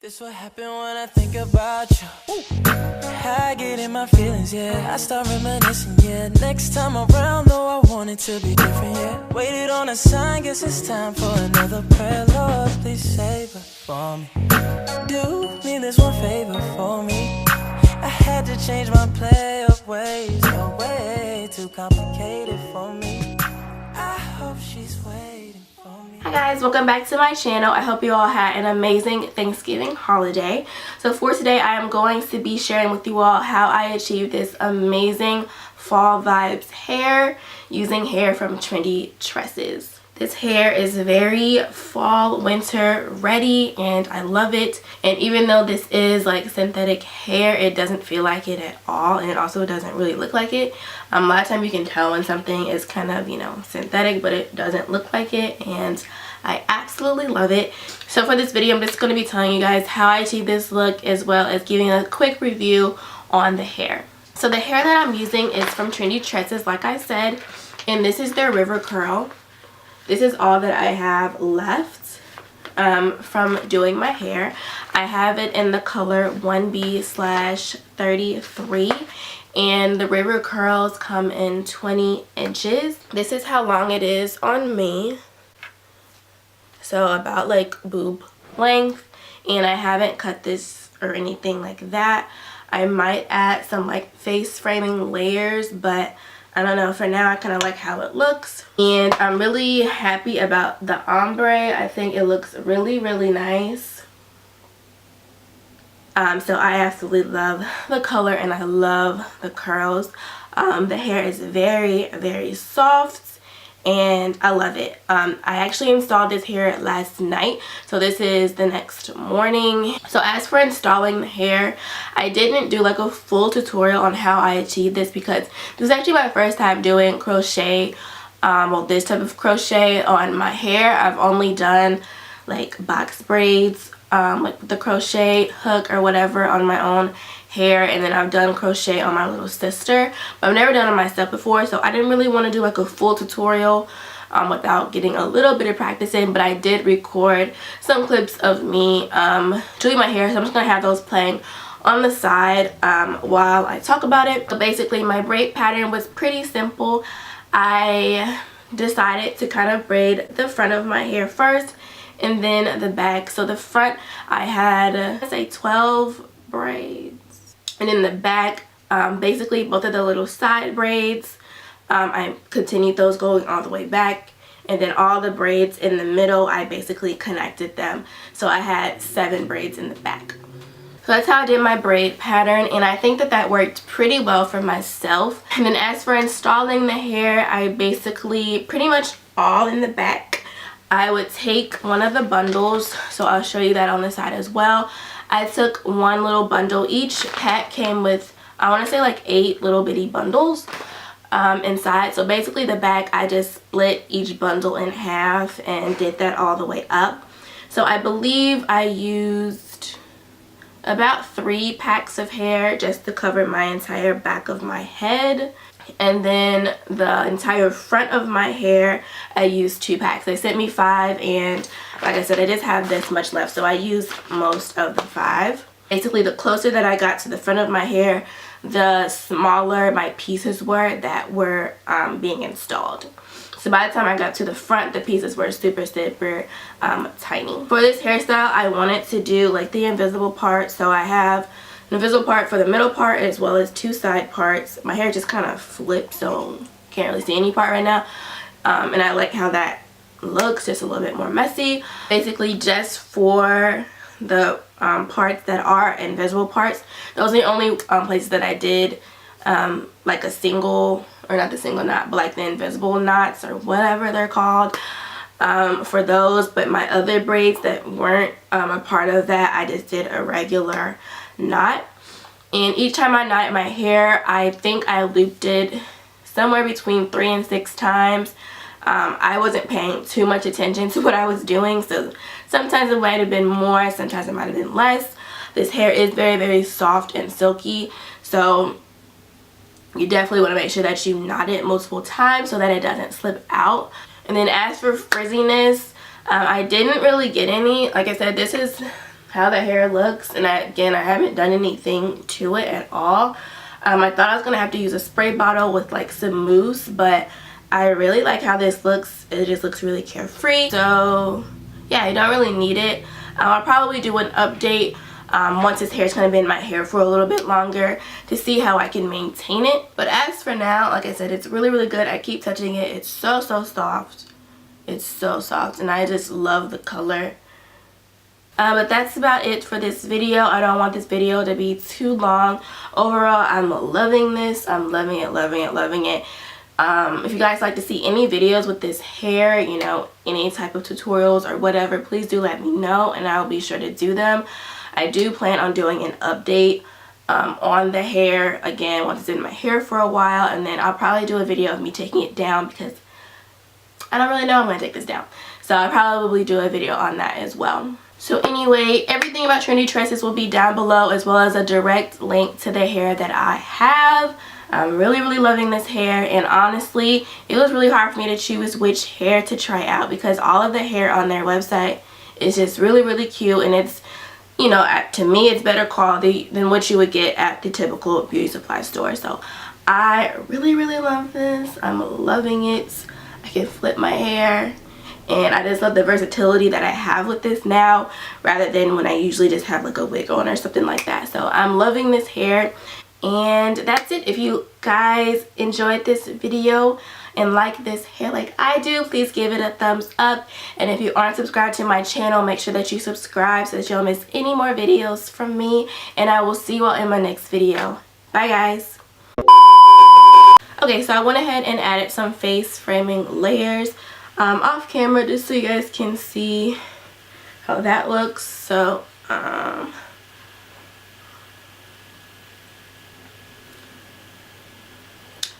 This what happened when I think about you. I get in my feelings, yeah. I start reminiscing, yeah. Next time around, though, I want it to be different, yeah. Waited on a sign, guess it's time for another prayer. Lord, please save her for me. Do me this one favor for me. I had to change my play of ways. You're way too complicated for me. I hope she's waiting for me. Hi guys, welcome back to my channel. I hope you all had an amazing Thanksgiving holiday. So for today, I am going to be sharing with you all how I achieved this amazing fall vibes hair using hair from Trendy Tresses. This hair is very fall, winter ready, and I love it. And even though this is like synthetic hair, it doesn't feel like it at all, and it also doesn't really look like it. A lot of times you can tell when something is kind of, you know, synthetic, but it doesn't look like it, and I absolutely love it. So for this video, I'm just going to be telling you guys how I achieved this look, as well as giving a quick review on the hair. So the hair that I'm using is from Trendy Tresses, like I said, and this is their River Curl. This is all that I have left from doing my hair. I have it in the color 1B/33, and the River Curls come in 20 inches. This is how long it is on me. So about like boob length, and I haven't cut this or anything like that. I might add some like face framing layers, but I don't know, for now I kind of like how it looks, and I'm really happy about the ombre. I think it looks really nice. So I absolutely love the color, and I love the curls. The hair is very soft, and I love it. I actually installed this hair last night, so this is the next morning. So as for installing the hair, I didn't do like a full tutorial on how I achieved this, because this is actually my first time doing crochet, well, this type of crochet on my hair. I've only done like box braids, like the crochet hook or whatever on my own hair, and then I've done crochet on my little sister, but I've never done it on myself before, so I didn't really want to do like a full tutorial without getting a little bit of practice in. But I did record some clips of me doing my hair, so I'm just gonna have those playing on the side while I talk about it. So basically my braid pattern was pretty simple. I decided to kind of braid the front of my hair first and then the back. So the front, I had let's say 12 braids. And in the back, basically both of the little side braids, I continued those going all the way back. And then all the braids in the middle, I basically connected them. So I had 7 braids in the back. So that's how I did my braid pattern, and I think that that worked pretty well for myself. And then as for installing the hair, I basically pretty much all in the back. I would take one of the bundles, so I'll show you that on the side as well. I took one little bundle. Each pack came with, I want to say like 8 little bitty bundles inside. So basically the back, I just split each bundle in half and did that all the way up. So I believe I used about 3 packs of hair just to cover my entire back of my head. And then the entire front of my hair, I used 2 packs. They sent me 5, and like I said, I just have this much left, so I used most of the 5. Basically, the closer that I got to the front of my hair, the smaller my pieces were that were being installed. So by the time I got to the front, the pieces were super tiny. For this hairstyle, I wanted to do like the invisible part, so I have an invisible part for the middle part as well as 2 side parts. My hair just kind of flipped, so can't really see any part right now. And I like how that looks, just a little bit more messy. Basically just for the parts that are invisible parts, those are the only places that I did like a single, or not the single knot, but like the invisible knots or whatever they're called for those. But my other braids that weren't a part of that, I just did a regular knot. And each time I knotted my hair, I think I looped it somewhere between 3 and 6 times. I wasn't paying too much attention to what I was doing, so sometimes it might have been more, sometimes it might have been less. This hair is very soft and silky, so you definitely want to make sure that you knot it multiple times so that it doesn't slip out. And then as for frizziness, I didn't really get any. Like I said, this is how the hair looks. And again, I haven't done anything to it at all. I thought I was going to have to use a spray bottle with like some mousse, but I really like how this looks. It just looks really carefree. So yeah, I don't really need it. I'll probably do an update once this hair's kind of been in my hair for a little bit longer to see how I can maintain it. But as for now, like I said, it's really, really good. I keep touching it. It's so, so soft. It's so soft, and I just love the color. But that's about it for this video. I don't want this video to be too long. Overall, I'm loving this. I'm loving it, loving it, loving it. If you guys like to see any videos with this hair, you know, any type of tutorials or whatever, please do let me know and I'll be sure to do them. I do plan on doing an update on the hair again once it's in my hair for a while, and then I'll probably do a video of me taking it down because I don't really know I'm going to take this down. So I'll probably do a video on that as well. So anyway, everything about Trendy Tresses will be down below, as well as a direct link to the hair that I have. I'm really, really loving this hair, and honestly, it was really hard for me to choose which hair to try out because all of the hair on their website is just really, really cute, and it's, you know, to me, it's better quality than what you would get at the typical beauty supply store. So I really, really love this. I'm loving it. I can flip my hair. And I just love the versatility that I have with this now rather than when I usually just have like a wig on or something like that. So I'm loving this hair. And that's it. If you guys enjoyed this video and like this hair like I do, please give it a thumbs up. And if you aren't subscribed to my channel, make sure that you subscribe so that you don't miss any more videos from me. And I will see you all in my next video. Bye guys. Okay, so I went ahead and added some face framing layers off camera just so you guys can see how that looks. So I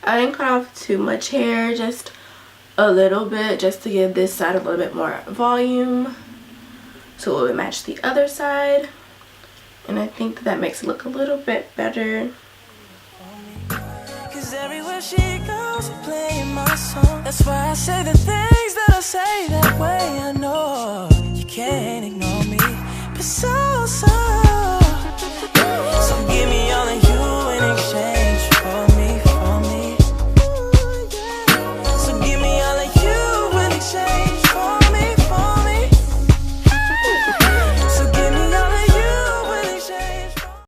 didn't cut off too much hair, just a little bit, just to give this side a little bit more volume so it would match the other side, and I think that makes it look a little bit better. Everywhere she goes, playing my song. That's why I say the things that I say that way. I know you can't ignore me. Besides